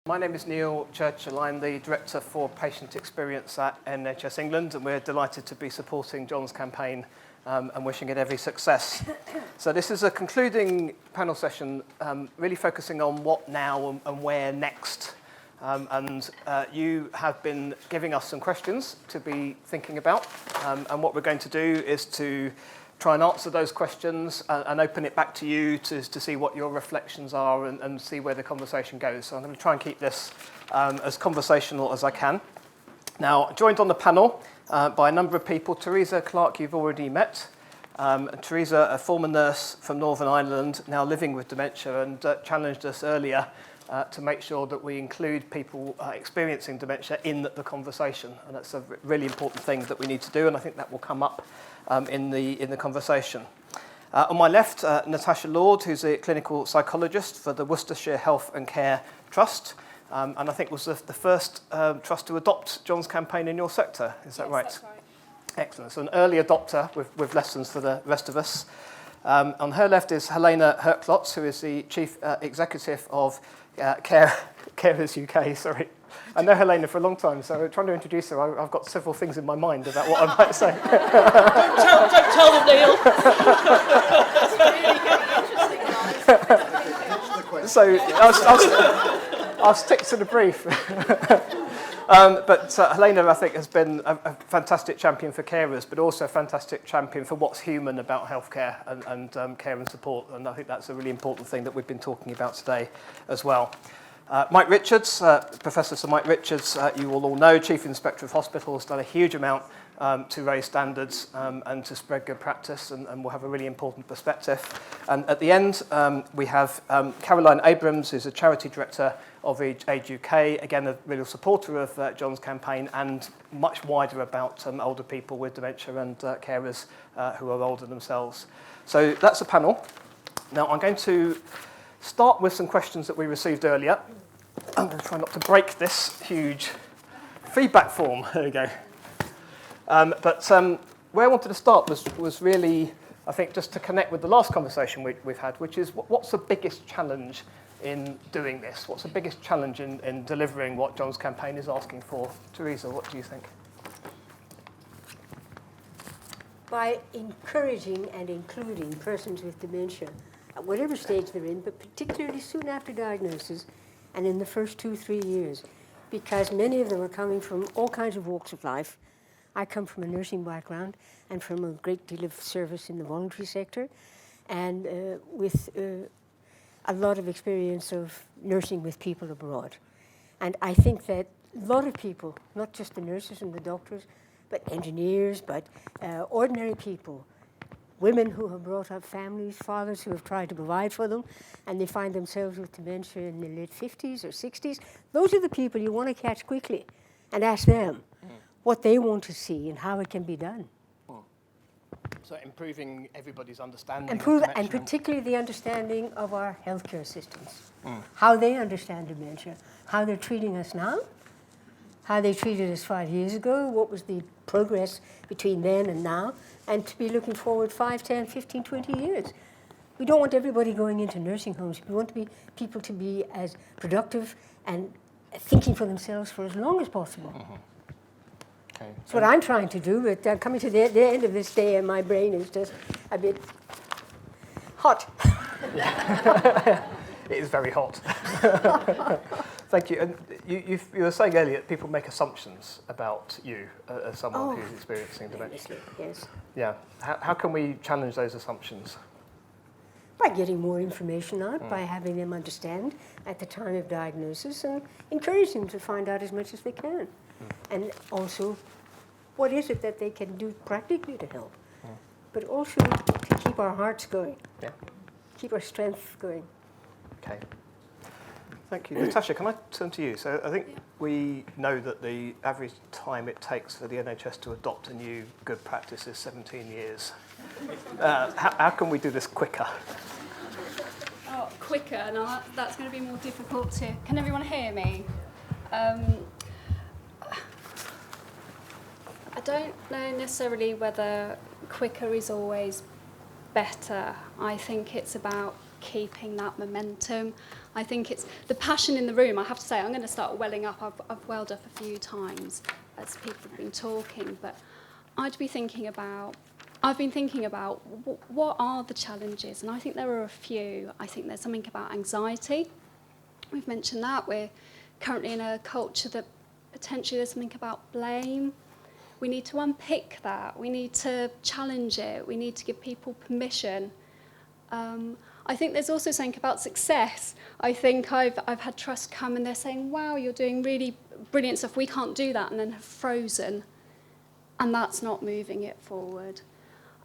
My name is Neil Churchill. I'm the Director for Patient Experience at NHS England, and we're delighted to be supporting John's campaign and wishing it every success. So this is a concluding panel session, really focusing on what now and where next. You have been giving us some questions to be thinking about, and what we're going to do is to try and answer those questions and open it back to you to see what your reflections are and see where the conversation goes. So I'm going to try and keep this as conversational as I can. Now, joined on the panel by a number of people. Teresa Clark, you've already met. Teresa, a former nurse from Northern Ireland, now living with dementia, and challenged us earlier to make sure that we include people experiencing dementia in the conversation. And that's a really important thing that we need to do, and I think that will come up in the conversation. On my left, Natasha Lord, who's a clinical psychologist for the Worcestershire Health and Care Trust, and I think was the first trust to adopt John's campaign in your sector. Is that right? That's right. Excellent. So an early adopter with lessons for the rest of us. On her left is Helena Herklotz, who is the Chief Executive of Carers UK. Sorry. I know Helena for a long time, so trying to introduce her, I've got several things in my mind about what I might say. don't tell them, Neil. So I'll stick to the brief. But Helena, I think, has been a fantastic champion for carers, but also a fantastic champion for what's human about healthcare and care and support. And I think that's a really important thing that we've been talking about today as well. Mike Richards, Professor Sir Mike Richards, you will all know, Chief Inspector of Hospitals, done a huge amount to raise standards and to spread good practice, and will have a really important perspective. And at the end, we have Caroline Abrams, who's a charity director of Age UK, again a real supporter of John's campaign and much wider about older people with dementia and carers who are older themselves. So that's a panel. Now I'm going to start with some questions that we received earlier. I'm going to try not to break this huge feedback form. There we go. But where I wanted to start was really, I think, just to connect with the last conversation we've had, which is what's the biggest challenge in doing this? What's the biggest challenge in delivering what John's campaign is asking for? Teresa, what do you think? By encouraging and including persons with dementia at whatever stage they're in, but particularly soon after diagnosis and in the first 2-3 years, because many of them are coming from all kinds of walks of life. I come from a nursing background and from a great deal of service in the voluntary sector, and with a lot of experience of nursing with people abroad. And I think that a lot of people, not just the nurses and the doctors, but engineers, but ordinary people, women who have brought up families, fathers who have tried to provide for them, and they find themselves with dementia in their late 50s or 60s. Those are the people you want to catch quickly and ask them what they want to see and how it can be done. So improving everybody's understanding And particularly the understanding of our healthcare systems, how they understand dementia, how they're treating us now, how they treated us 5 years ago, what was the progress between then and now, and to be looking forward 5, 10, 15, 20 years. We don't want everybody going into nursing homes. We want people to be as productive and thinking for themselves for as long as possible. Okay. That's what I'm trying to do, but coming to the end of this day and my brain is just a bit hot. It is very hot. Thank you. And you were saying earlier that people make assumptions about you as someone who's experiencing dementia. Yes. Yeah. How can we challenge those assumptions? By getting more information out, by having them understand at the time of diagnosis and encouraging them to find out as much as they can. And also, what is it that they can do practically to help? But also to keep our hearts going, keep our strength going. Okay. Thank you. Natasha, can I turn to you? So I think we know that the average time it takes for the NHS to adopt a new good practice is 17 years. How can we do this quicker? Oh, quicker? No, that's going to be more difficult to... Can everyone hear me? I don't know necessarily whether quicker is always better. I think it's about keeping that momentum. I think it's the passion in the room. I have to say, I'm going to start welling up. I've welled up a few times as people have been talking, but I've been thinking about what are the challenges, and I think there are a few. I think there's something about anxiety. We've mentioned that. We're currently in a culture that potentially there's something about blame. We need to unpick that. We need to challenge it. We need to give people permission. I think there's also something about success. I think I've had trusts come and they're saying, wow, you're doing really brilliant stuff. We can't do that, and then have frozen. And that's not moving it forward.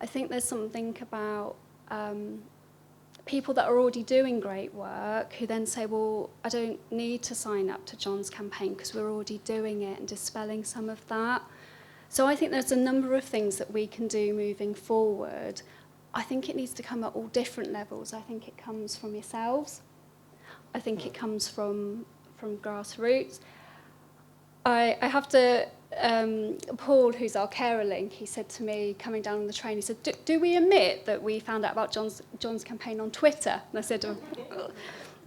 I think there's something about people that are already doing great work who then say, well, I don't need to sign up to John's campaign because we're already doing it, and dispelling some of that. So I think there's a number of things that we can do moving forward. I think it needs to come at all different levels. I think it comes from yourselves. I think it comes from grassroots. I have to, Paul, who's our carer link, he said to me coming down on the train, he said, do we admit that we found out about John's campaign on Twitter? And I said,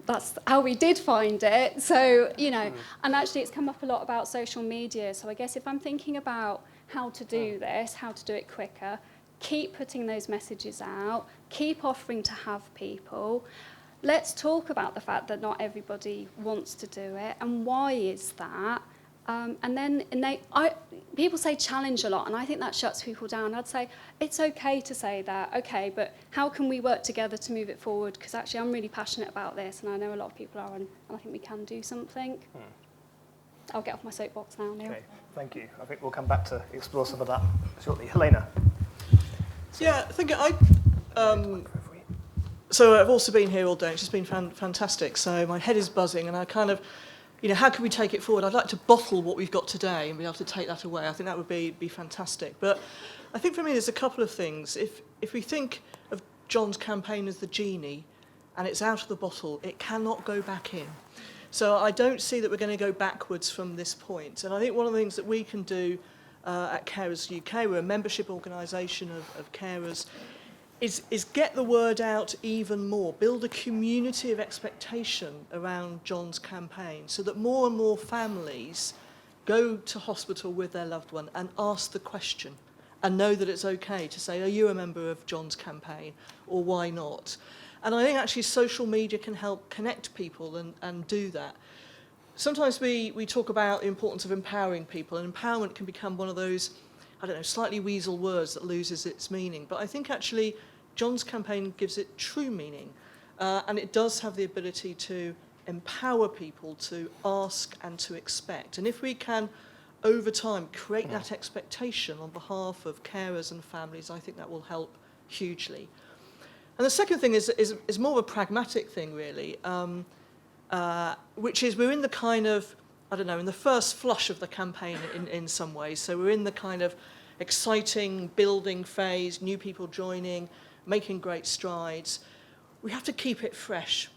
that's how we did find it. So, you know, and actually it's come up a lot about social media. So I guess if I'm thinking about how to do this, how to do it quicker, keep putting those messages out, keep offering to have people. Let's talk about the fact that not everybody wants to do it, and why is that? And then people say challenge a lot, and I think that shuts people down. I'd say it's okay to say that, okay, but how can we work together to move it forward? Because actually I'm really passionate about this, and I know a lot of people are, and I think we can do something. I'll get off my soapbox now, Neil. Okay, thank you. I think we'll come back to explore some of that shortly. Helena. Yeah, I think so I've also been here all day. It's just been fantastic. So my head is buzzing, and I kind of, you know, how can we take it forward? I'd like to bottle what we've got today and be able to take that away. I think that would be fantastic. But I think for me there's a couple of things. If we think of John's campaign as the genie and it's out of the bottle, it cannot go back in. So I don't see that we're going to go backwards from this point. And I think one of the things that we can do at Carers UK, we're a membership organisation of carers, is get the word out even more, build a community of expectation around John's campaign so that more and more families go to hospital with their loved one and ask the question and know that it's okay to say, are you a member of John's campaign, or why not? And I think actually social media can help connect people and do that. Sometimes we talk about the importance of empowering people, and empowerment can become one of those, I don't know, slightly weasel words that loses its meaning. But I think actually John's campaign gives it true meaning, and it does have the ability to empower people to ask and to expect. And if we can, over time, create that expectation on behalf of carers and families, I think that will help hugely. And the second thing is more of a pragmatic thing, really, which is we're in the kind of, I don't know, in the first flush of the campaign in some ways. So we're in the kind of exciting building phase, new people joining, making great strides. We have to keep it fresh.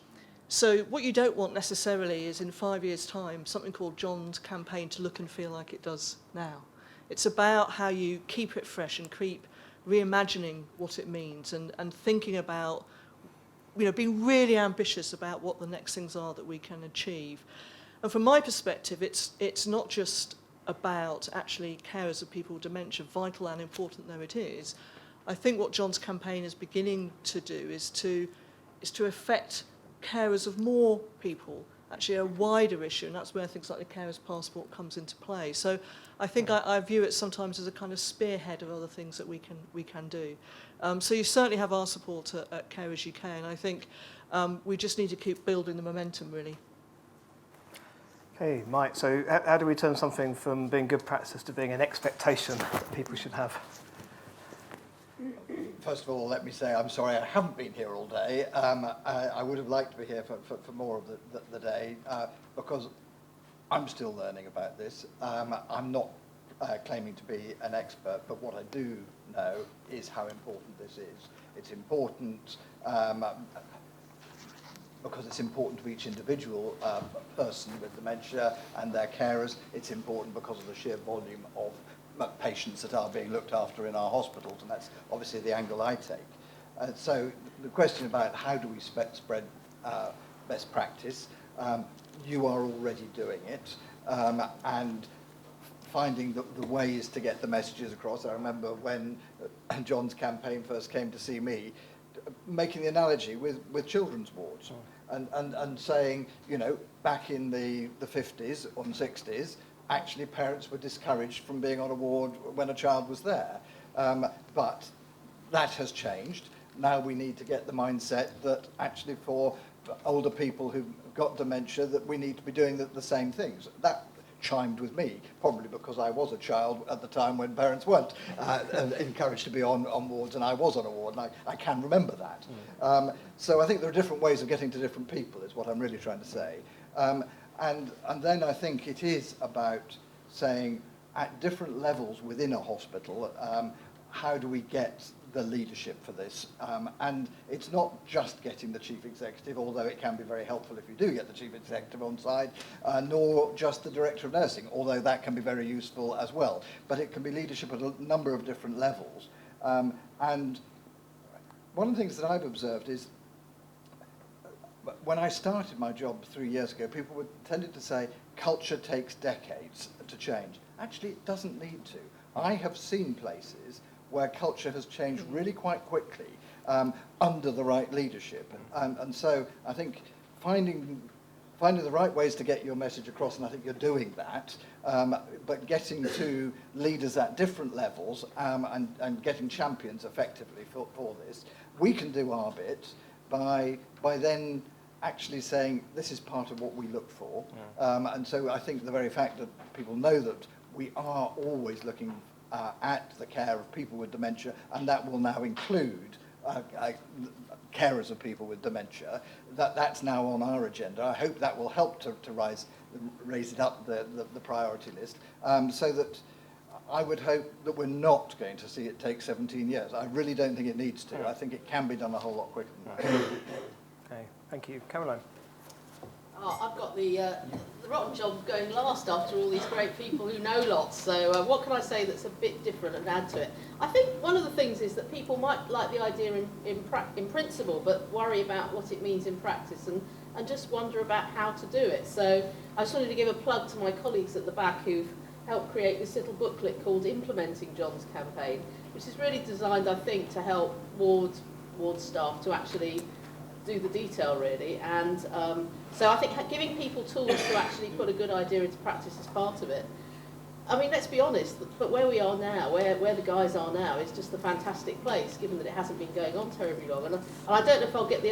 So what you don't want necessarily is in 5 years' time, something called John's campaign to look and feel like it does now. It's about how you keep it fresh and keep reimagining what it means and thinking about, you know, being really ambitious about what the next things are that we can achieve. And from my perspective, it's not just about actually carers of people with dementia, vital and important though it is. I think what John's campaign is beginning to do is to affect carers of more people, actually a wider issue, and that's where things like the Carers Passport comes into play. So I think I view it sometimes as a kind of spearhead of other things that we can do. So you certainly have our support at Carers UK, and I think we just need to keep building the momentum, really. Okay, Mike, so how do we turn something from being good practice to being an expectation that people should have? First of all, let me say I'm sorry I haven't been here all day. I would have liked to be here for more of the day because I'm still learning about this. I'm not claiming to be an expert, but what I do know is how important this is. It's important because it's important to each individual person with dementia and their carers. It's important because of the sheer volume of patients that are being looked after in our hospitals, and that's obviously the angle I take. So the question about how do we spread best practice, you are already doing it, and finding the ways to get the messages across. I remember when John's campaign first came to see me, making the analogy with children's wards, and saying, you know, back in the 50s or 60s, actually parents were discouraged from being on a ward when a child was there. But that has changed. Now we need to get the mindset that actually for older people who've got dementia, that we need to be doing the same things. That chimed with me, probably because I was a child at the time when parents weren't encouraged to be on wards, and I was on a ward, and I can remember that. So I think there are different ways of getting to different people, is what I'm really trying to say. And then I think it is about saying, at different levels within a hospital, how do we get the leadership for this? And it's not just getting the chief executive, although it can be very helpful if you do get the chief executive on side, nor just the director of nursing, although that can be very useful as well. But it can be leadership at a number of different levels. And one of the things that I've observed is, when I started my job 3 years ago, people tended to say, culture takes decades to change. Actually, it doesn't need to. I have seen places where culture has changed really quite quickly under the right leadership. And so I think finding the right ways to get your message across, and I think you're doing that, but getting to leaders at different levels and getting champions effectively for this, we can do our bit by then actually saying this is part of what we look for. And so I think the very fact that people know that we are always looking at the care of people with dementia, and that will now include carers of people with dementia, that's now on our agenda. I hope that will help to raise it up the priority list, so that I would hope that we're not going to see it take 17 years. I really don't think it needs to. I think it can be done a whole lot quicker than that. Okay, thank you. Caroline? Oh, I've got the rotten job of going last after all these great people who know lots. So what can I say that's a bit different and add to it? I think one of the things is that people might like the idea in principle, but worry about what it means in practice and just wonder about how to do it. So I just wanted to give a plug to my colleagues at the back who've helped create this little booklet called Implementing John's Campaign, which is really designed, I think, to help ward staff to actually do the detail, really. And so I think giving people tools to actually put a good idea into practice is part of it. I mean, let's be honest, but where we are now, where the guys are now, is just a fantastic place, given that it hasn't been going on terribly long. And I don't know if I'll get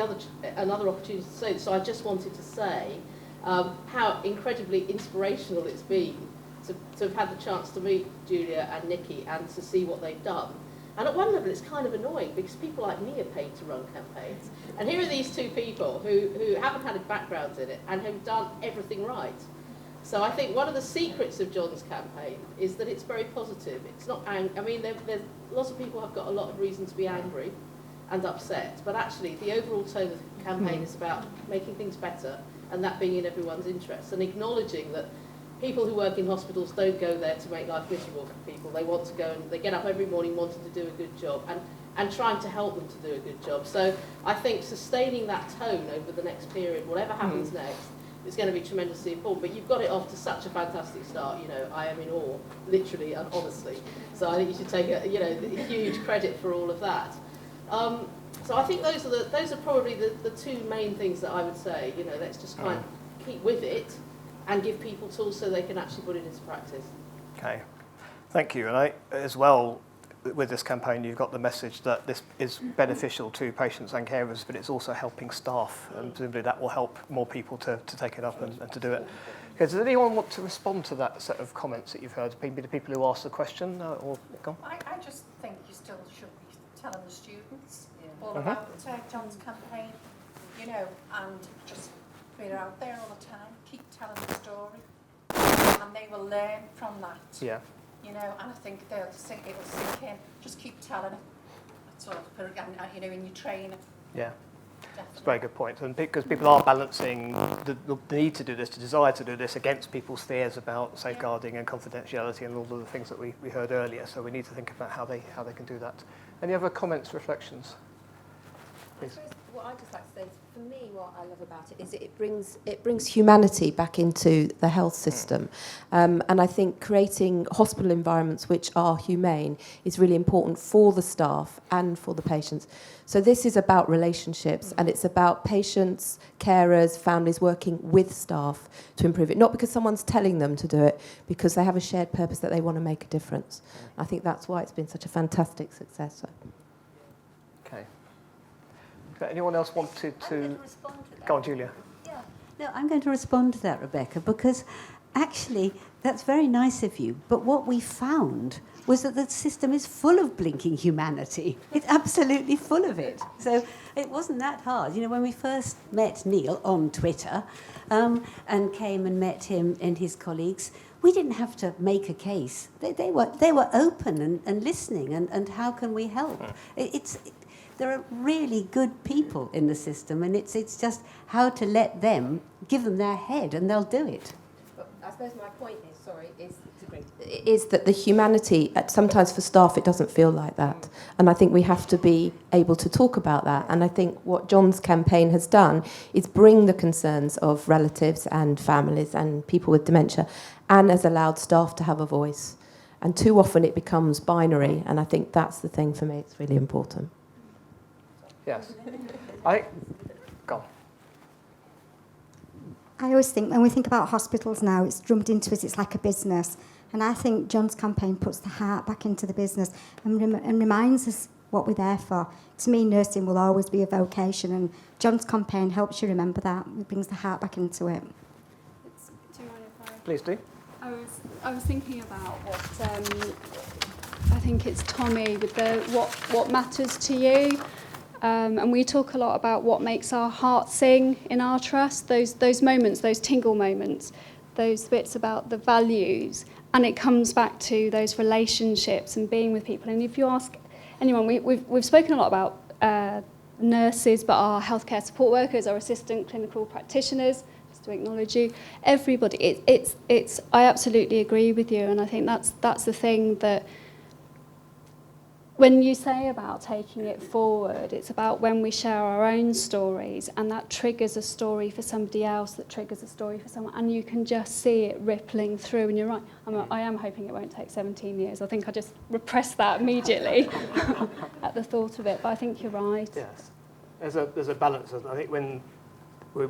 another opportunity to say this, so I just wanted to say how incredibly inspirational it's been to have had the chance to meet Julia and Nikki and to see what they've done. And at one level, it's kind of annoying because people like me are paid to run campaigns. And here are these two people who haven't had backgrounds in it and have done everything right. So I think one of the secrets of John's campaign is that it's very positive. It's not I mean, lots of people have got a lot of reason to be angry and upset, but actually the overall tone of the campaign is about making things better and that being in everyone's interest and acknowledging that people who work in hospitals don't go there to make life miserable for people. They want to go and they get up every morning wanting to do a good job and trying to help them to do a good job. So I think sustaining that tone over the next period, whatever happens next, is going to be tremendously important. But you've got it off to such a fantastic start. You know, I am in awe, literally and honestly. So I think you should take a huge credit for all of that. So I think those are probably the two main things that I would say. You know, let's just kind of keep with it and give people tools so they can actually put it into practice. Okay, thank you. And I, as well, with this campaign, you've got the message that this is beneficial to patients and carers, but it's also helping staff, and presumably that will help more people to take it up and to do it. Okay, does anyone want to respond to that set of comments that you've heard? Maybe the people who asked the question, or go on? I just think you still should be telling the students all about John's campaign, you know, and just put it out there all the time. Keep telling the story, and they will learn from that. Yeah. You know, and I think it will sink in. Just keep telling it. That's all. And, you know, in your training. Yeah. Definitely. It's a very good point. And because people are balancing the need to do this, the desire to do this, against people's fears about safeguarding and confidentiality and all of the things that we heard earlier. So we need to think about how they can do that. Any other comments, reflections? Please. What I'd just like to say is, for me, what I love about it is it brings humanity back into the health system. And I think creating hospital environments which are humane is really important for the staff and for the patients. So this is about relationships, and it's about patients, carers, families working with staff to improve it. Not because someone's telling them to do it, because they have a shared purpose that they want to make a difference. I think that's why it's been such a fantastic success. So. Okay. Anyone else wanted I'm going to... to respond to that. Go on, Julia. Yeah. No, I'm going to respond to that, Rebecca, because actually that's very nice of you. But what we found was that the system is full of blinking humanity. It's absolutely full of it. So it wasn't that hard. You know, when we first met Neil on Twitter and came and met him and his colleagues, we didn't have to make a case. They were open and listening, and how can we help? There are really good people in the system, and it's just how to let them, give them their head, and they'll do it. But I suppose my point is that the humanity, sometimes for staff, it doesn't feel like that. And I think we have to be able to talk about that. And I think what John's campaign has done is bring the concerns of relatives and families and people with dementia, and has allowed staff to have a voice. And too often it becomes binary, and I think that's the thing for me. It's really important. Yes. Go on. I always think, when we think about hospitals now, it's drummed into us, it's like a business. And I think John's campaign puts the heart back into the business and reminds us what we're there for. To me, nursing will always be a vocation, and John's campaign helps you remember that. It brings the heart back into it. Do you mind if I... Please do. I was thinking about what I think it's Tommy with the what matters to you. And we talk a lot about what makes our heart sing in our trust, those moments, those tingle moments, those bits about the values. And it comes back to those relationships and being with people. And if you ask anyone, we've spoken a lot about nurses, but our healthcare support workers, our assistant clinical practitioners, just to acknowledge you, everybody. It's. I absolutely agree with you, and I think that's the thing that. When you say about taking it forward, it's about when we share our own stories, and that triggers a story for somebody else, that triggers a story for someone, and you can just see it rippling through. And you're right, I am hoping it won't take 17 years. I think I just repressed that immediately at the thought of it, but I think you're right. Yes. There's a balance. I think when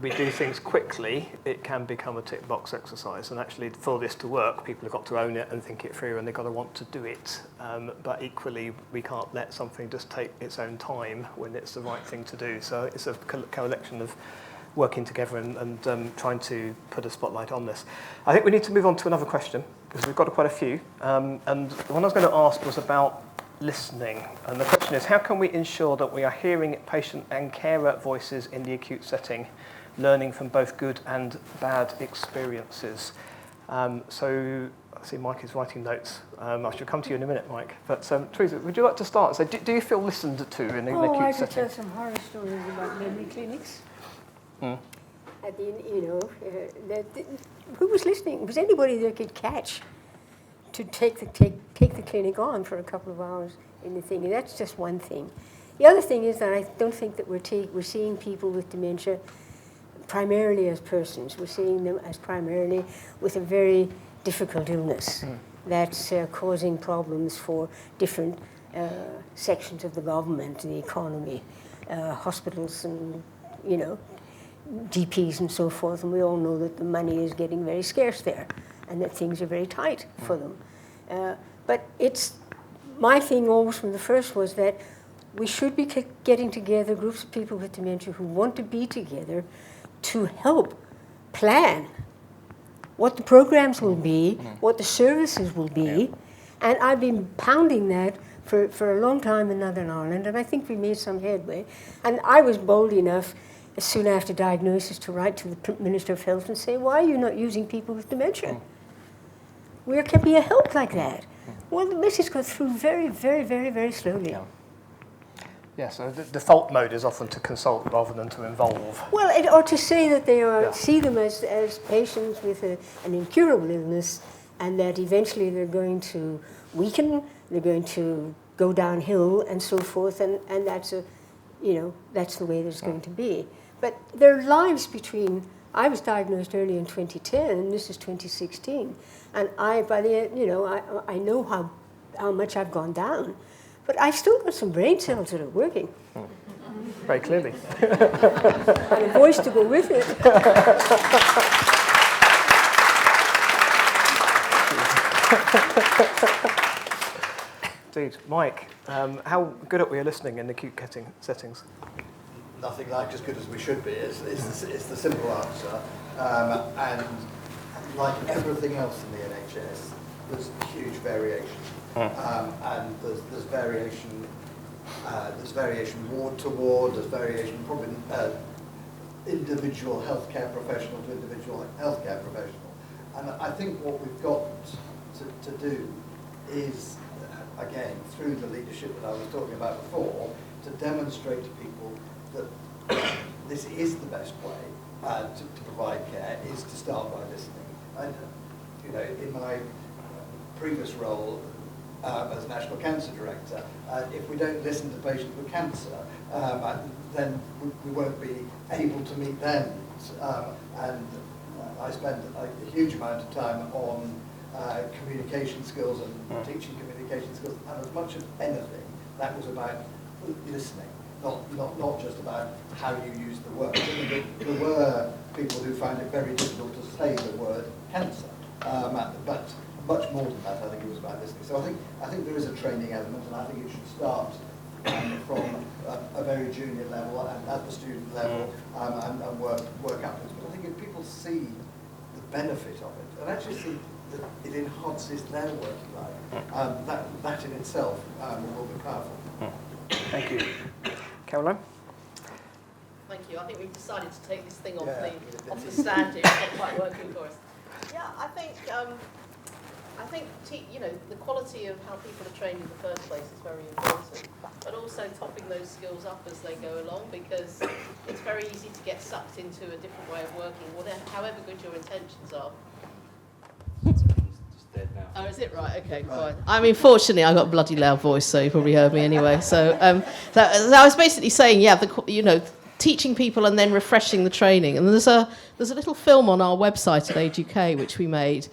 we do things quickly, it can become a tick box exercise. And actually, for this to work, people have got to own it and think it through, and they've got to want to do it. But equally, we can't let something just take its own time when it's the right thing to do. So it's a collection of working together and trying to put a spotlight on this. I think we need to move on to another question, because we've got quite a few. And the one I was going to ask was about listening. And the question is, how can we ensure that we are hearing patient and carer voices in the acute setting, learning from both good and bad experiences? So I see Mike is writing notes. I shall come to you in a minute, Mike. But Teresa, would you like to start? So do you feel listened to in an acute I setting? could tell some horror stories about memory clinics. At the, who was listening? Was anybody they could catch to take the clinic on for a couple of hours in the thing? And that's just one thing. The other thing is that I don't think that we're seeing people with dementia primarily as persons. We're seeing them as primarily with a very difficult illness that's causing problems for different sections of the government, the economy, hospitals, and GPs and so forth. And we all know that the money is getting very scarce there, and that things are very tight for them. But it's my thing always from the first was that we should be getting together groups of people with dementia who want to be together to help plan what the programs will be, what the services will be. And I've been pounding that for a long time in Northern Ireland, and I think we made some headway. And I was bold enough, soon after diagnosis, to write to the Minister of Health and say, why are you not using people with dementia? Where can be a help like that? Well, the message got through very, very, very, very slowly. Yeah. Yeah, so the default mode is often to consult rather than to involve. Well, or to say that they are, see them as patients with an incurable illness, and that eventually they're going to weaken, they're going to go downhill and so forth, and that's that's the way there's going to be. But there are lives between. I was diagnosed early in 2010, and this is 2016, and I know how much I've gone down, but I've still got some brain cells that are working. Very clearly. And a voice to go with it. Indeed. Mike, how good are we at listening in acute settings? Nothing like as good as we should be. It's the simple answer. And like everything else in the NHS, there's huge variation. And there's variation. There's variation ward to ward. There's variation probably individual healthcare professional to individual healthcare professional. And I think what we've got to do is, again, through the leadership that I was talking about before, to demonstrate to people that this is the best way to provide care, is to start by listening. And, in my previous role as National Cancer Director, if we don't listen to patients with cancer, then we won't be able to meet their needs. And I spent a huge amount of time on communication skills and teaching communication skills, and as much as anything, that was about listening, not just about how you use the word. There were people who found it very difficult to say the word cancer, but much more than that, I think it was about listening. So I think there is a training element, and I think it should start from a very junior level and at the student level, and work upwards. But I think if people see the benefit of it, and actually see that it enhances their working life, that in itself will be powerful. Thank you. Caroline? Thank you. I think we've decided to take this thing off the stand here. It's not quite working for us. Yeah, I think the quality of how people are trained in the first place is very important, but also topping those skills up as they go along, because it's very easy to get sucked into a different way of working, however good your intentions are. Oh, is it right? Okay, fine. I mean, fortunately, I've got a bloody loud voice, so you probably heard me anyway. So, I was basically saying, teaching people and then refreshing the training. And there's a little film on our website at Age UK which we made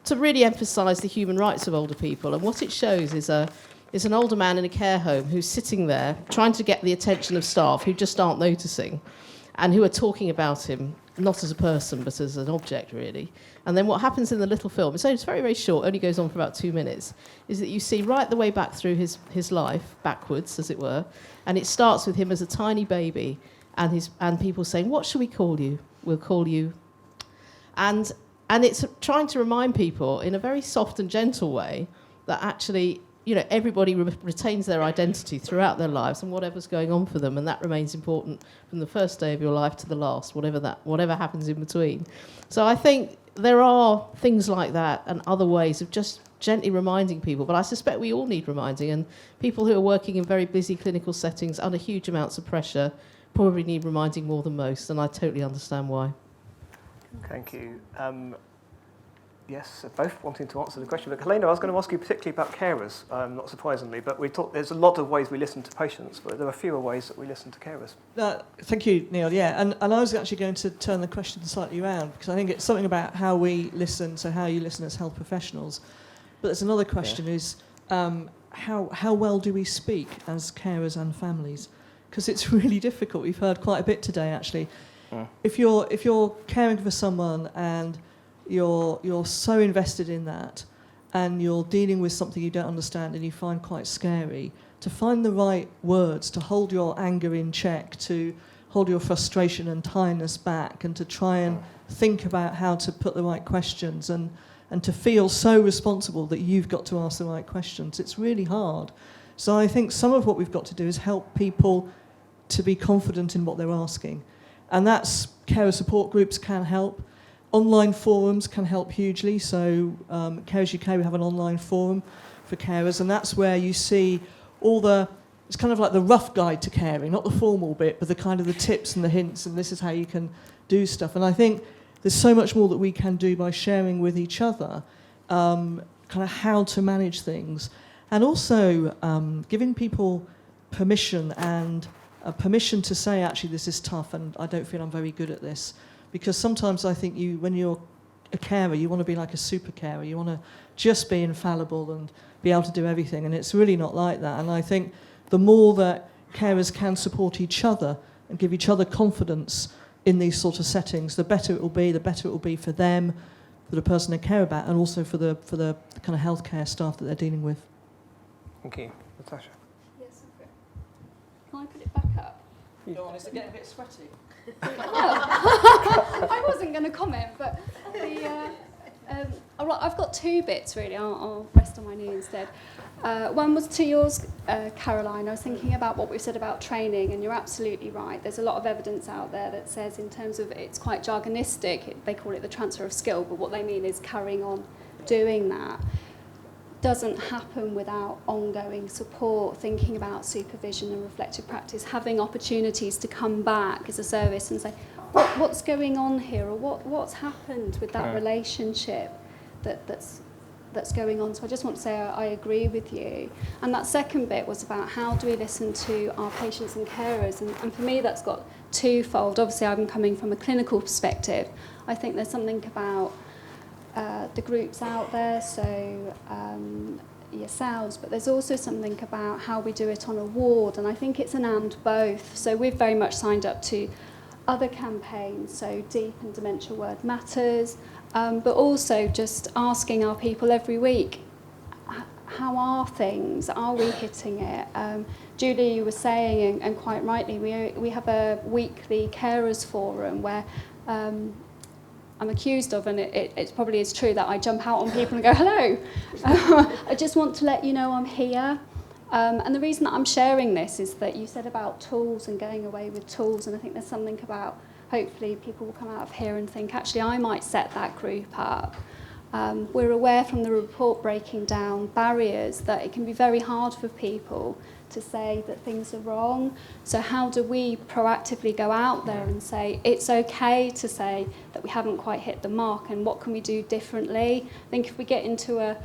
to really emphasise the human rights of older people. And what it shows is an older man in a care home who's sitting there trying to get the attention of staff who just aren't noticing, and who are talking about him not as a person but as an object, really. And then what happens in the little film, so it's very, very short, only goes on for about 2 minutes, is that you see right the way back through his life, backwards, as it were, and it starts with him as a tiny baby, and people saying, "What should we call you? We'll call you..." And it's trying to remind people in a very soft and gentle way that actually, everybody retains their identity throughout their lives and whatever's going on for them, and that remains important from the first day of your life to the last, whatever happens in between. So I think there are things like that and other ways of just gently reminding people, but I suspect we all need reminding, and people who are working in very busy clinical settings under huge amounts of pressure probably need reminding more than most, and I totally understand why. Thank you. Yes, both wanting to answer the question. But Helena, I was going to ask you particularly about carers, not surprisingly, but there's a lot of ways we listen to patients, but there are fewer ways that we listen to carers. Thank you, Neil. Yeah, and I was actually going to turn the question slightly around, because I think it's something about how we listen, so how you listen as health professionals. But there's another question is, how well do we speak as carers and families? Because it's really difficult. We've heard quite a bit today, actually. If you're caring for someone and you're so invested in that, and you're dealing with something you don't understand and you find quite scary, to find the right words, to hold your anger in check, to hold your frustration and tiredness back, and to try and think about how to put the right questions, and to feel so responsible that you've got to ask the right questions. It's really hard. So I think some of what we've got to do is help people to be confident in what they're asking. And that's carer support groups can help. Online forums can help hugely. So Carers UK, we have an online forum for carers, and that's where you see it's kind of like the rough guide to caring, not the formal bit, but the kind of the tips and the hints, and this is how you can do stuff. And I think there's so much more that we can do by sharing with each other kind of how to manage things, and also giving people permission and permission to say, actually, this is tough and I don't feel I'm very good at this. Because sometimes I think when you're a carer, you want to be like a super carer. You want to just be infallible and be able to do everything, and it's really not like that. And I think the more that carers can support each other and give each other confidence in these sort of settings, the better it will be. The better it will be for them, for the person they care about, and also for the kind of healthcare staff that they're dealing with. Thank you. Natasha? Yes, okay. Can I put it back up? Go on, is it getting a bit sweaty? I wasn't going to comment, but I've got two bits really. I'll rest on my knee instead. One was to yours, Caroline. I was thinking about what we've said about training, and you're absolutely right. There's a lot of evidence out there that says, in terms of, it's quite jargonistic, they call it the transfer of skill, but what they mean is carrying on doing that. Doesn't happen without ongoing support, thinking about supervision and reflective practice, having opportunities to come back as a service and say, what's going on here, or what's happened with that relationship that's going on. So I just want to say I agree with you. And that second bit was about how do we listen to our patients and carers, and for me that's got twofold. Obviously I'm coming from a clinical perspective. I think there's something about the groups out there, so yourselves, but there's also something about how we do it on a ward, and I think it's an and both. So we've very much signed up to other campaigns, so Deep and Dementia Word Matters, but also just asking our people every week, how are things? Are we hitting it? Julie, you were saying, and quite rightly, we have a weekly carers forum where I'm accused of, and it probably is true, that I jump out on people and go, hello, I just want to let you know I'm here. And the reason that I'm sharing this is that you said about tools and going away with tools, and I think there's something about, hopefully people will come out of here and think, actually, I might set that group up. We're aware from the report breaking down barriers that it can be very hard for people to say that things are wrong. So how do we proactively go out there and say it's okay to say that we haven't quite hit the mark, and what can we do differently? I think if we get into a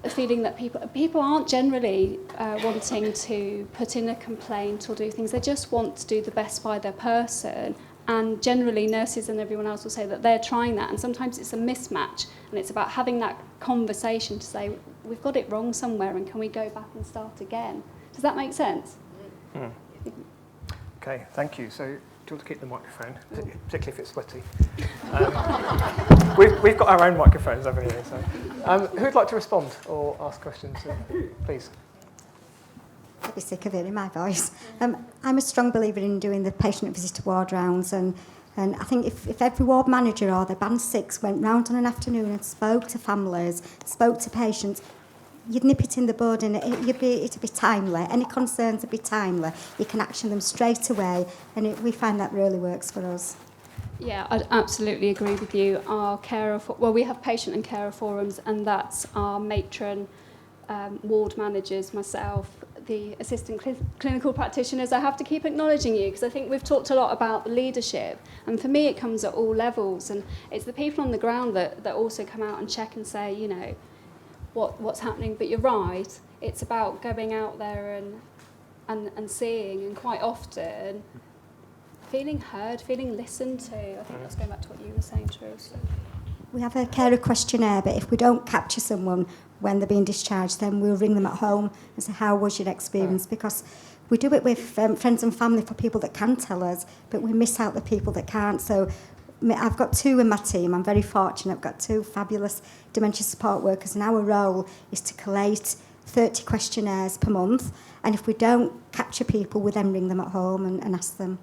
feeling that people aren't generally wanting to put in a complaint or do things, they just want to do the best by their person. And generally nurses and everyone else will say that they're trying that, and sometimes it's a mismatch, and it's about having that conversation to say we've got it wrong somewhere, and can we go back and start again? Does that make sense? Mm. Okay, thank you. So do you want to keep the microphone, particularly if it's sweaty? We've got our own microphones over here. So who'd like to respond or ask questions? Please. I'll be sick of hearing my voice. I'm a strong believer in doing the patient visitor ward rounds, and I think if every ward manager or the band 6 went round on an afternoon and spoke to families, spoke to patients, you'd nip it in the bud, and it'd be timely. Any concerns would be timely. You can action them straight away, and we find that really works for us. Yeah, I absolutely agree with you. Our we have patient and carer forums, and that's our matron, ward managers, myself, the assistant clinical practitioners. I have to keep acknowledging you, because I think we've talked a lot about the leadership, and for me it comes at all levels, and it's the people on the ground that also come out and check and say, you know, what's happening. But you're right, it's about going out there and seeing, and quite often feeling heard, feeling listened to. I think that's going back to what you were saying, Teresa. We have a carer questionnaire, but if we don't capture someone when they're being discharged, then we'll ring them at home and say, how was your experience? Because we do it with friends and family for people that can tell us, but we miss out the people that can't. So I've got 2 in my team. I'm very fortunate. I've got 2 fabulous dementia support workers, and our role is to collate 30 questionnaires per month. And if we don't capture people, we then ring them at home and ask them.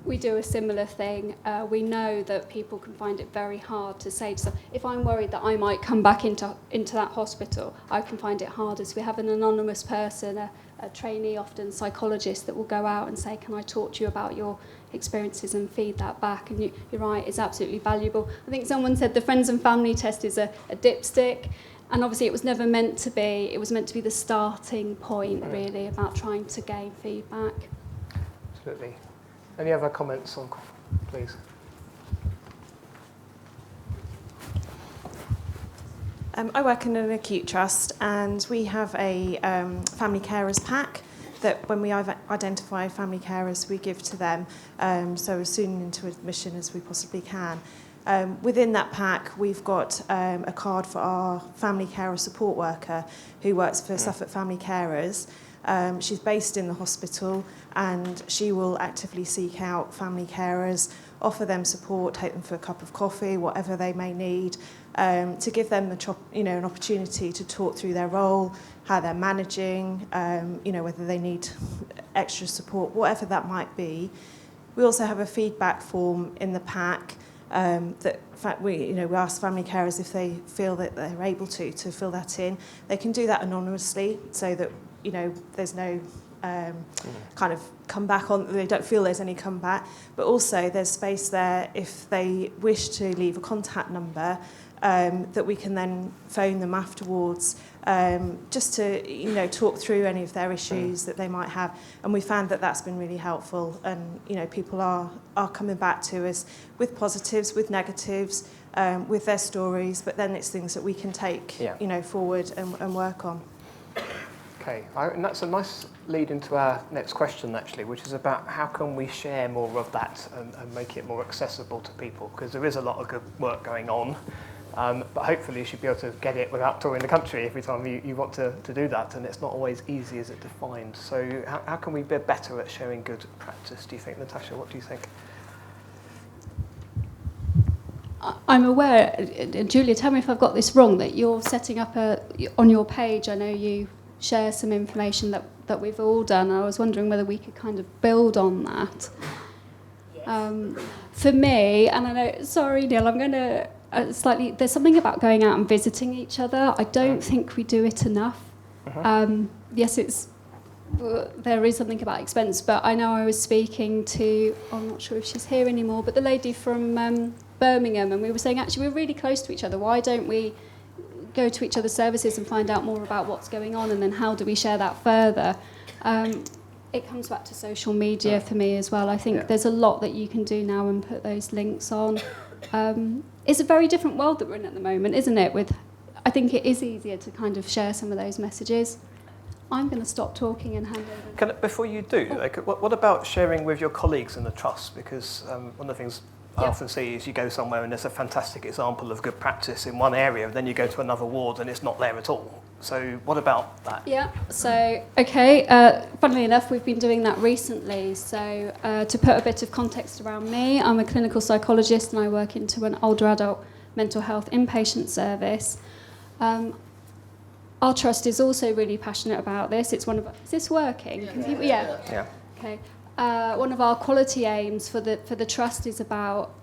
We do a similar thing. We know that people can find it very hard to say to them, if I'm worried that I might come back into that hospital, I can find it hard. As we have an anonymous person, a trainee, often psychologist, that will go out and say, can I talk to you about your experiences, and feed that back? And you're right, it's absolutely valuable. I think someone said the friends and family test is a dipstick, and obviously it was never meant to be. It was meant to be the starting point, really, about trying to gain feedback. Absolutely. Any other comments on, please? I work in an acute trust, and we have a family carers pack that when we identify family carers, we give to them, so as soon into admission as we possibly can. Within that pack, we've got a card for our family carer support worker who works for Suffolk Family Carers. She's based in the hospital, and she will actively seek out family carers, offer them support, take them for a cup of coffee, whatever they may need, to give them an opportunity to talk through their role, how they're managing, whether they need extra support, whatever that might be. We also have a feedback form in the pack that we ask family carers if they feel that they're able to fill that in. They can do that anonymously, so that there's no kind of comeback on. They don't feel there's any comeback, but also there's space there if they wish to leave a contact number that we can then phone them afterwards, just to talk through any of their issues that they might have. And we found that that's been really helpful, and people are coming back to us with positives, with negatives, with their stories, but then it's things that we can take forward and work on. Okay, and that's a nice lead into our next question, actually, which is about how can we share more of that and make it more accessible to people, because there is a lot of good work going on, but hopefully you should be able to get it without touring the country every time you want to do that, and it's not always easy as it defined. So how can we be better at sharing good practice, do you think, Natasha? What do you think? I'm aware, Julia, tell me if I've got this wrong, that you're setting up on your page, I know you share some information that we've all done. I was wondering whether we could kind of build on that. Yes. For me, and I know, sorry Neil, I'm going to there's something about going out and visiting each other. I don't think we do it enough. Yes, there is something about expense, but I know I was speaking to, I'm not sure if she's here anymore, but the lady from Birmingham, and we were saying actually we're really close to each other. Why don't we go to each other's services and find out more about what's going on, and then how do we share that further? It comes back to social media for me as well. I think there's a lot that you can do now and put those links on. It's a very different world that we're in at the moment, isn't it? I think it is easier to kind of share some of those messages. I'm going to stop talking and hand over. Before you do, what about sharing with your colleagues in the trust? Because one of the things I often see is you go somewhere and there's a fantastic example of good practice in one area, and then you go to another ward and it's not there at all. So what about that? Yeah, so, okay, funnily enough, we've been doing that recently. So to put a bit of context around me, I'm a clinical psychologist and I work into an older adult mental health inpatient service. Our trust is also really passionate about this. It's one of... Is this working? Yeah. Okay. One of our quality aims for the trust is about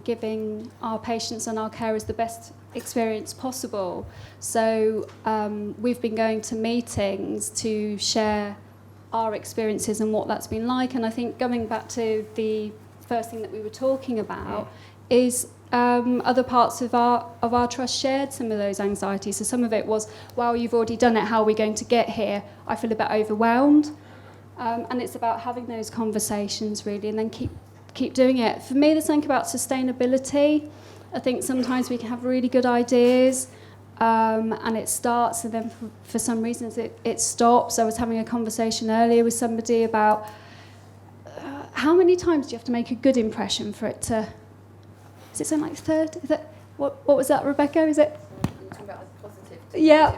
giving our patients and our carers the best experience possible. So we've been going to meetings to share our experiences and what that's been like. And I think going back to the first thing that we were talking about is other parts of our trust shared some of those anxieties. So some of it was, wow, you've already done it. How are we going to get here? I feel a bit overwhelmed. And it's about having those conversations, really, and then keep doing it. For me, there's something about sustainability. I think sometimes we can have really good ideas, and it starts, and then for some reasons it stops. I was having a conversation earlier with somebody about how many times do you have to make a good impression for it to... Is it something like 30? Is that, what was that, Rebecca? Is it? Talking about positive. Yeah.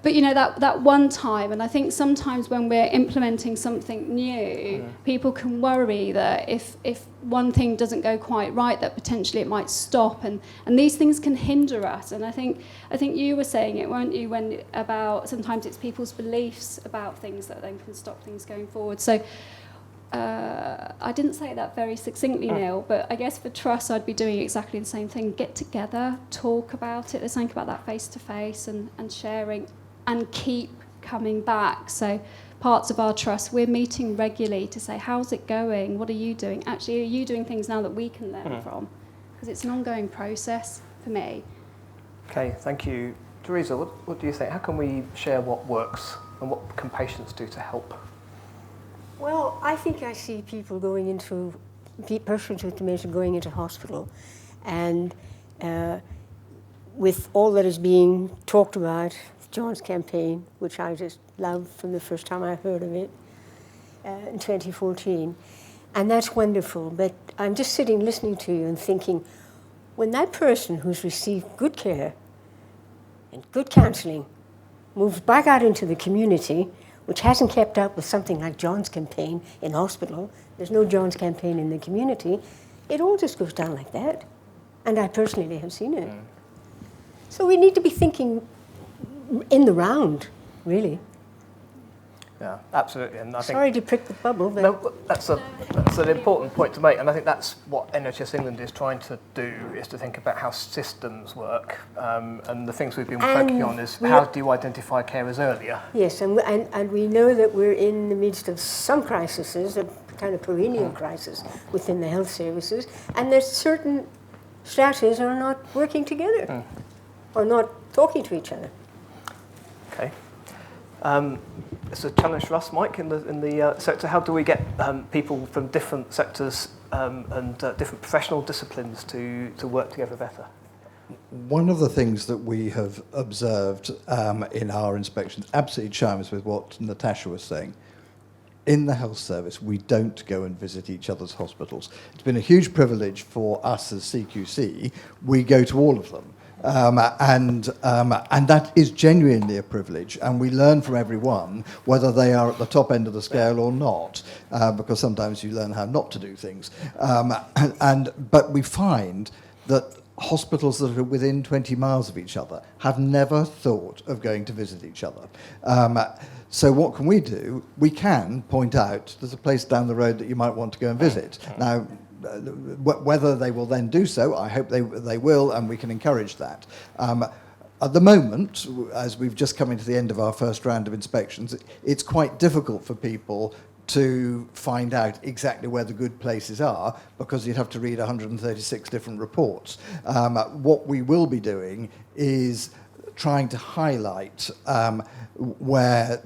But that one time, and I think sometimes when we're implementing something new, people can worry that if one thing doesn't go quite right, that potentially it might stop, and these things can hinder us. And I think you were saying it, weren't you, when about sometimes it's people's beliefs about things that then can stop things going forward. So I didn't say that very succinctly, Neil, but I guess for trust I'd be doing exactly the same thing. Get together, talk about it. There's something about that face-to-face and sharing, and keep coming back. So parts of our trust, we're meeting regularly to say, how's it going? What are you doing? Actually, are you doing things now that we can learn from? Because it's an ongoing process for me. Okay, thank you. Teresa, what do you think? How can we share what works, and what can patients do to help? Well, I think I see people persons with dementia going into hospital, and with all that is being talked about, John's campaign, which I just loved from the first time I heard of it, in 2014, and that's wonderful. But I'm just sitting listening to you and thinking, when that person who's received good care and good counselling moves back out into the community, which hasn't kept up with something like John's campaign in hospital, there's no John's campaign in the community, it all just goes down like that. And I personally have seen it. So we need to be thinking in the round, really. Yeah, absolutely. And I think Sorry to prick the bubble, but no, that's an important point to make, and I think that's what NHS England is trying to do, is to think about how systems work, and the things we've been focusing on is how do you identify carers earlier? yes, and we know that we're in the midst of some crises, a kind of perennial crisis within the health services, and there's certain stratas are not working together or not talking to each other. Okay. It's a challenge for us, Mike, in the sector. How do we get people from different sectors and different professional disciplines to work together better? One of the things that we have observed in our inspections absolutely chimes with what Natasha was saying. In the health service, we don't go and visit each other's hospitals. It's been a huge privilege for us as CQC. We go to all of them. And that is genuinely a privilege, and we learn from everyone, whether they are at the top end of the scale or not, because sometimes you learn how not to do things. But we find that hospitals that are within 20 miles of each other have never thought of going to visit each other. So what can we do? We can point out there's a place down the road that you might want to go and visit. Now, whether they will then do so, I hope they will, and we can encourage that. At the moment, as we've just come into the end of our first round of inspections, it's quite difficult for people to find out exactly where the good places are, because you'd have to read 136 different reports. What we will be doing is trying to highlight where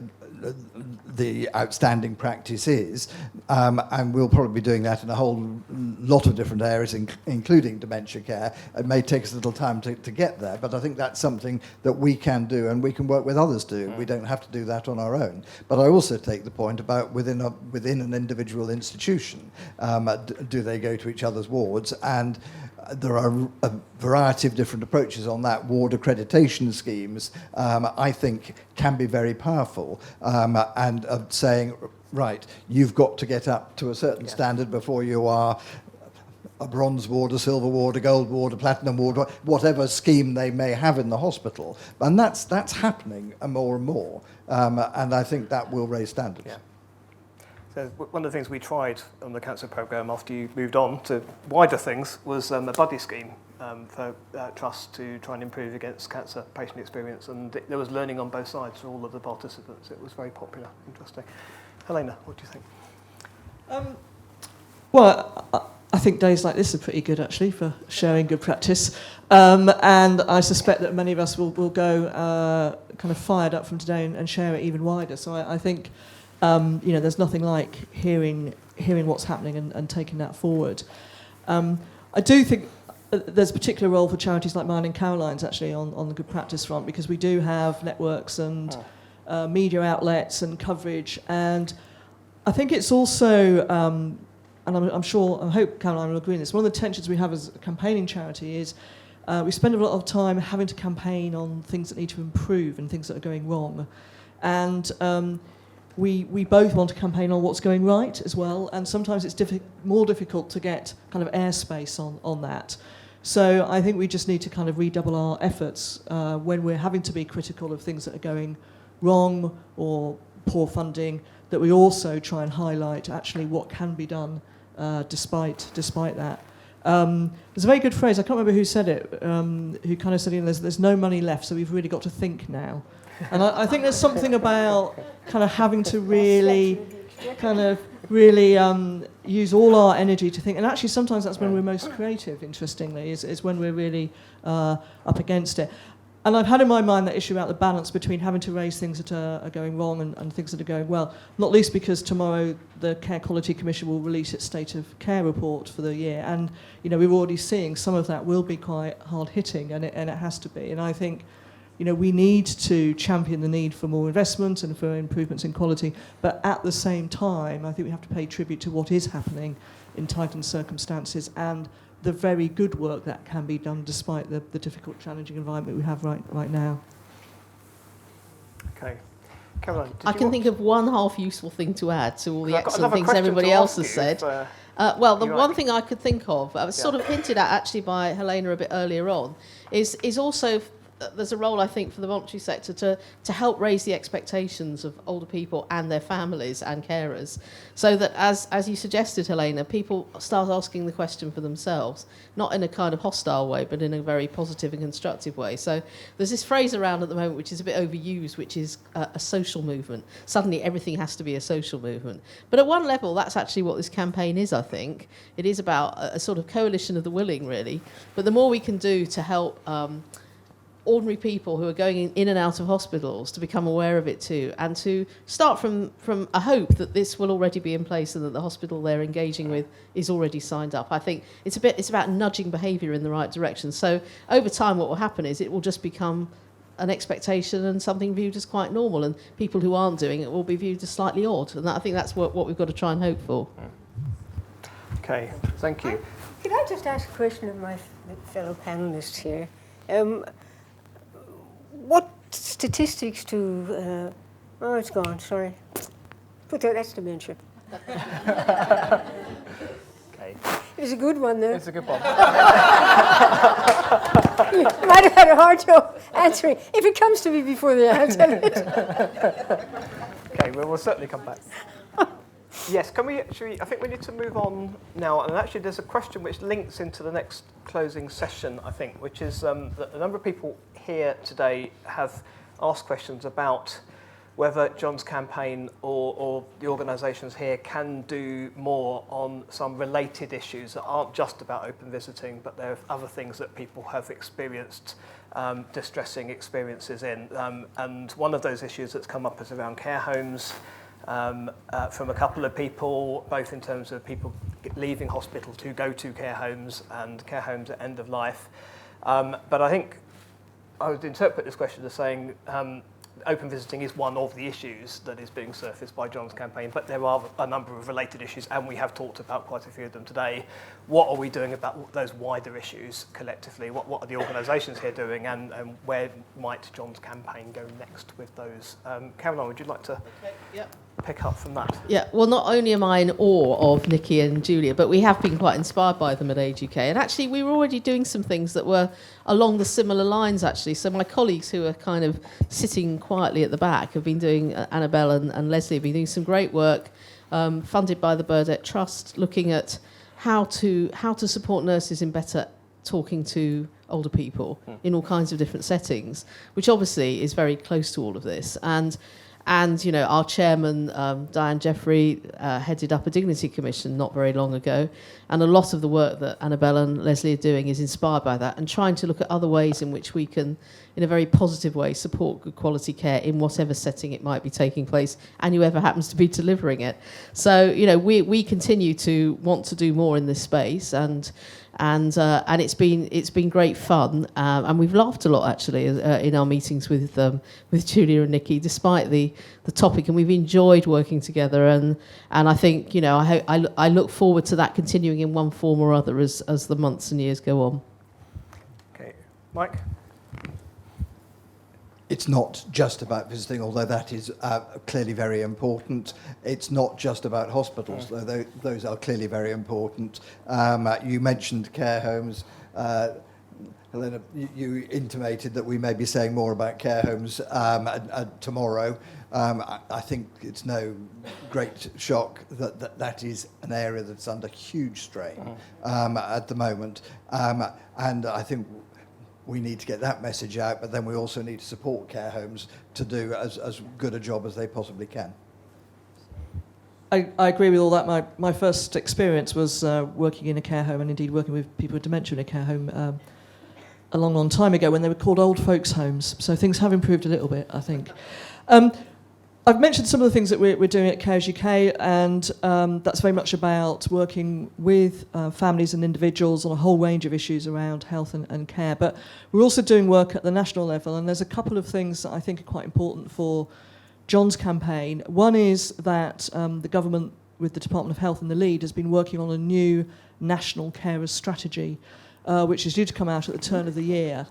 the outstanding practice is, and we'll probably be doing that in a whole lot of different areas, including dementia care. It may take us a little time to get there, but I think that's something that we can do, and we can work with others to do. We don't have to do that on our own. But I also take the point about within an individual institution, do they go to each other's wards? And there are a variety of different approaches on that. Ward accreditation schemes, I think, can be very powerful, and saying, right, you've got to get up to a certain standard before you are a bronze ward, a silver ward, a gold ward, a platinum ward, whatever scheme they may have in the hospital. And that's happening more and more, and I think that will raise standards. Yeah. So one of the things we tried on the cancer programme after you moved on to wider things was a buddy scheme for trusts to try and improve against cancer patient experience, and there was learning on both sides for all of the participants. It was very popular, interesting. Helena, what do you think? Well, I think days like this are pretty good, actually, for sharing good practice. And I suspect that many of us will go kind of fired up from today and share it even wider. So I think, there's nothing like hearing what's happening and taking that forward. I do think there's a particular role for charities like mine and Caroline's, actually, on the good practice front, because we do have networks and media outlets and coverage. And I think it's also... and I hope Caroline will agree with this, one of the tensions we have as a campaigning charity is we spend a lot of time having to campaign on things that need to improve and things that are going wrong. And we both want to campaign on what's going right as well, and sometimes it's more difficult to get kind of airspace on that. So I think we just need to kind of redouble our efforts when we're having to be critical of things that are going wrong or poor funding, that we also try and highlight actually what can be done despite that. There's a very good phrase, I can't remember who said it, who kind of said, there's no money left, so we've really got to think now. And I think there's something about kind of having to really use all our energy to think, and actually sometimes that's when we're most creative, interestingly, is when we're really up against it. And I've had in my mind that issue about the balance between having to raise things that are going wrong and things that are going well, not least because tomorrow the Care Quality Commission will release its State of Care report for the year, and we're already seeing some of that will be quite hard-hitting, and it has to be. And I think we need to champion the need for more investment and for improvements in quality, but at the same time, I think we have to pay tribute to what is happening in tightened circumstances and the very good work that can be done despite the difficult, challenging environment we have right now. Okay. Caroline, I can think of one half useful thing to add to all the I've got excellent another things question everybody to else ask has you said. if, The you one like. thing I could think of, I was sort of hinted at actually by Helena a bit earlier on, is also there's a role I think for the voluntary sector to help raise the expectations of older people and their families and carers, so that as you suggested, Helena, people start asking the question for themselves, not in a kind of hostile way, but in a very positive and constructive way. So there's this phrase around at the moment which is a bit overused, which is a social movement. Suddenly everything has to be a social movement. But at one level, that's actually what this campaign is, I think. It is about a sort of coalition of the willing, really. But the more we can do to help ordinary people who are going in and out of hospitals to become aware of it too, and to start from a hope that this will already be in place and that the hospital they're engaging with is already signed up. I think it's about nudging behaviour in the right direction. So over time what will happen is it will just become an expectation and something viewed as quite normal, and people who aren't doing it will be viewed as slightly odd, and I think that's what we've got to try and hope for. Okay, thank you. Could I just ask a question of my fellow panellists here? What statistics to... oh, it's gone, sorry. That's dementia. Okay. It was a good one, though. It's a good one. You might have had a hard time answering. If it comes to me before the answer. Okay, well, we'll certainly come back. Yes, can we actually, I think we need to move on now, and actually there's a question which links into the next closing session, I think, which is that a number of people here today have asked questions about whether John's campaign or the organisations here can do more on some related issues that aren't just about open visiting, but there are other things that people have experienced distressing experiences in. And one of those issues that's come up is around care homes, from a couple of people, both in terms of people leaving hospital to go to care homes and care homes at end of life. But I think I would interpret this question as saying open visiting is one of the issues that is being surfaced by John's campaign, but there are a number of related issues, and we have talked about quite a few of them today. What are we doing about those wider issues collectively? What are the organisations here doing, and where might John's campaign go next with those? Caroline, would you like to pick up from that? Yeah, well, not only am I in awe of Nikki and Julia, but we have been quite inspired by them at Age UK. And actually, we were already doing some things that were along the similar lines, actually. So my colleagues who are kind of sitting quietly at the back have been doing, Annabelle and Leslie have been doing some great work, funded by the Burdett Trust, looking at how to support nurses in better talking to older people in all kinds of different settings, which obviously is very close to all of this. And you know, our chairman, Diane Jeffrey, headed up a dignity commission not very long ago, and a lot of the work that Annabelle and Leslie are doing is inspired by that, and trying to look at other ways in which we can, in a very positive way, support good quality care in whatever setting it might be taking place, and whoever happens to be delivering it. So, you know, we continue to want to do more in this space, and it's been great fun, and we've laughed a lot actually in our meetings with Julia and Nikki, despite the topic, and we've enjoyed working together, and I think, you know, I look forward to that continuing in one form or other as the months and years go on. Okay, Mike? It's not just about visiting, although that is clearly very important. It's not just about hospitals, though those are clearly very important. You mentioned care homes. Helena, you intimated that we may be saying more about care homes tomorrow. I think it's no great shock that is an area that's under huge strain at the moment. And I think we need to get that message out, but then we also need to support care homes to do as good a job as they possibly can. I agree with all that. My first experience was working in a care home, and indeed working with people with dementia in a care home a long, long time ago when they were called old folks' homes. So things have improved a little bit, I think. I've mentioned some of the things that we're doing at Cares UK, and that's very much about working with families and individuals on a whole range of issues around health and care. But we're also doing work at the national level, and there's a couple of things that I think are quite important for John's campaign. One is that the government, with the Department of Health in the lead, has been working on a new national carers strategy, which is due to come out at the turn of the year.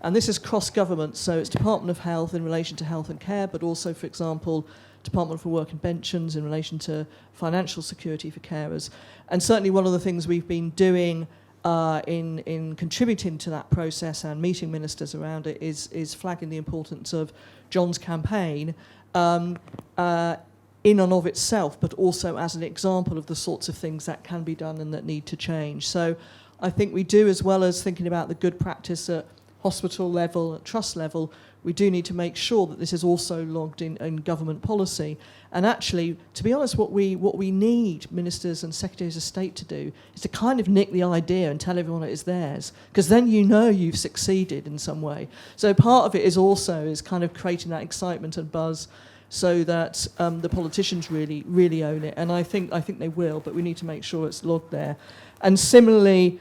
And this is cross-government, so it's Department of Health in relation to health and care, but also, for example, Department for Work and Pensions in relation to financial security for carers. And certainly one of the things we've been doing in contributing to that process and meeting ministers around it is flagging the importance of John's campaign in and of itself, but also as an example of the sorts of things that can be done and that need to change. So I think we do, as well as thinking about the good practice at hospital level, at trust level, we do need to make sure that this is also logged in government policy. And actually, to be honest, what we need ministers and secretaries of state to do is to kind of nick the idea and tell everyone it is theirs, because then you know you've succeeded in some way. So part of it is kind of creating that excitement and buzz so that the politicians really own it. And I think they will, but we need to make sure it's logged there. And similarly,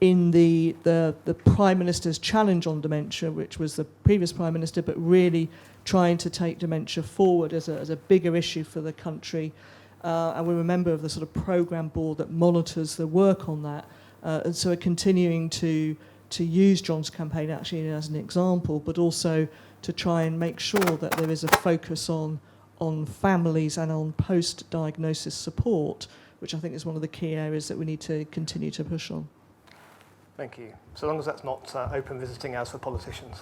in the Prime Minister's challenge on dementia, which was the previous Prime Minister, but really trying to take dementia forward as a bigger issue for the country. And we're a member of the sort of programme board that monitors the work on that. And so we're continuing to use John's campaign actually as an example, but also to try and make sure that there is a focus on families and on post-diagnosis support, which I think is one of the key areas that we need to continue to push on. Thank you. So long as that's not open visiting hours for politicians.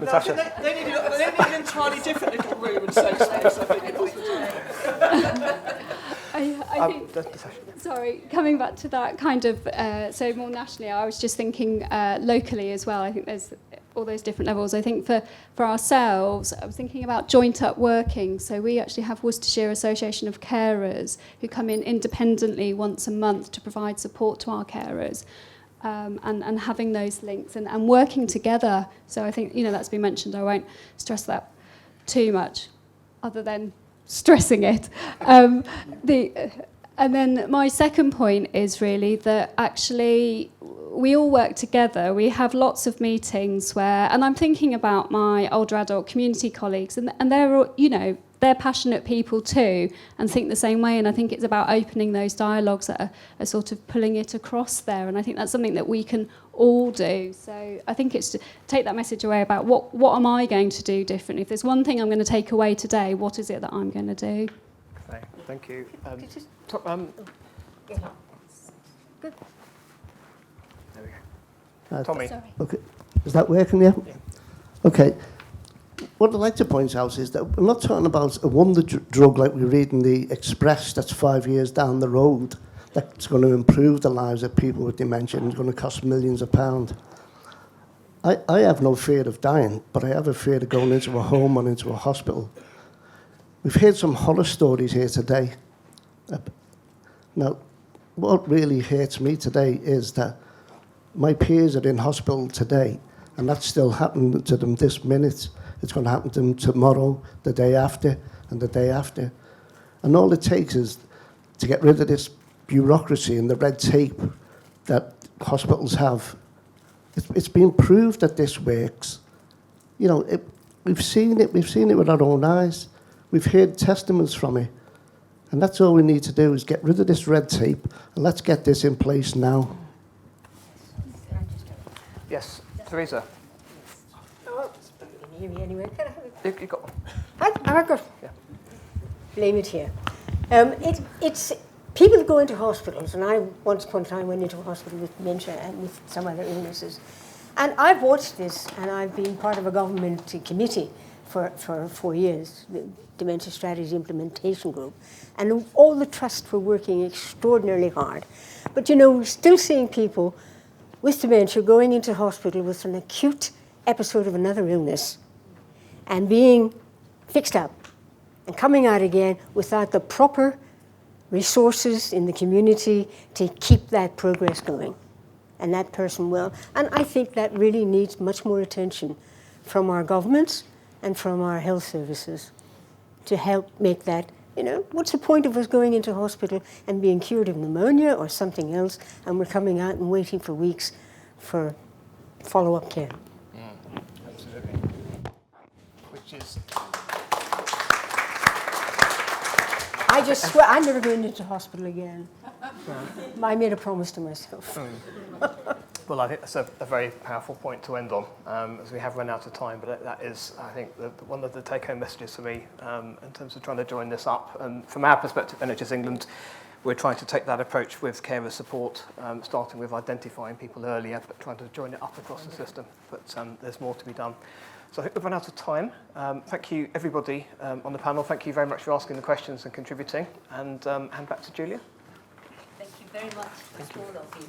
Natasha. No, they need an entirely different little room and safe space, I think. I think, sorry, coming back to that kind of, so more nationally, I was just thinking locally as well. I think there's all those different levels. I think for ourselves, I was thinking about joint up working. So we actually have Worcestershire Association of Carers who come in independently once a month to provide support to our carers. And having those links and working together. So I think, that's been mentioned. I won't stress that too much, other than stressing it. And then my second point is really that actually we all work together. We have lots of meetings where, and I'm thinking about my older adult community colleagues, and they're all, they're passionate people too and think the same way, and I think it's about opening those dialogues that are sort of pulling it across there, and I think that's something that we can all do. So I think it's to take that message away about what am I going to do differently. If there's one thing I'm going to take away today, what is it that I'm going to do? Okay, thank you. Good. There we go. Tommy. Sorry. Okay, is that working there? Yeah. Okay. What I'd like to point out is that we're not talking about a wonder drug like we read in the Express that's 5 years down the road that's going to improve the lives of people with dementia and is going to cost millions of pounds. I have no fear of dying, but I have a fear of going into a home or into a hospital. We've heard some horror stories here today. Now, what really hurts me today is that my peers are in hospital today, and that's still happening to them this minute. It's going to happen to them tomorrow, the day after, and the day after. And all it takes is to get rid of this bureaucracy and the red tape that hospitals have. It's been proved that this works. We've seen it with our own eyes. We've heard testimonies from it. And that's all we need to do is get rid of this red tape, and let's get this in place now. Yes, Teresa. Oh, you can hear me anyway. Can I have it? You got one. I've got. Yeah. Blame it here. It's people go into hospitals, and I once upon a time went into a hospital with dementia and with some other illnesses, and I've watched this, and I've been part of a government committee for 4 years, the Dementia Strategy Implementation Group, and all the trusts were working extraordinarily hard. But we're still seeing people with dementia going into hospital with an acute episode of another illness and being fixed up and coming out again without the proper resources in the community to keep that progress going and that person well. And I think that really needs much more attention from our governments and from our health services to help make that, what's the point of us going into hospital and being cured of pneumonia or something else, and we're coming out and waiting for weeks for follow-up care? Absolutely. Which is... I just swear I'm never going into hospital again. No. I made a promise to myself. Well, I think that's a very powerful point to end on, as we have run out of time, but that is, I think, one of the take-home messages for me in terms of trying to join this up. And from our perspective, NHS England, we're trying to take that approach with carer support, starting with identifying people earlier, but trying to join it up across the system. But there's more to be done. So I think we've run out of time. Thank you, everybody on the panel. Thank you very much for asking the questions and contributing. And hand back to Julia. Thank you very much, all of you.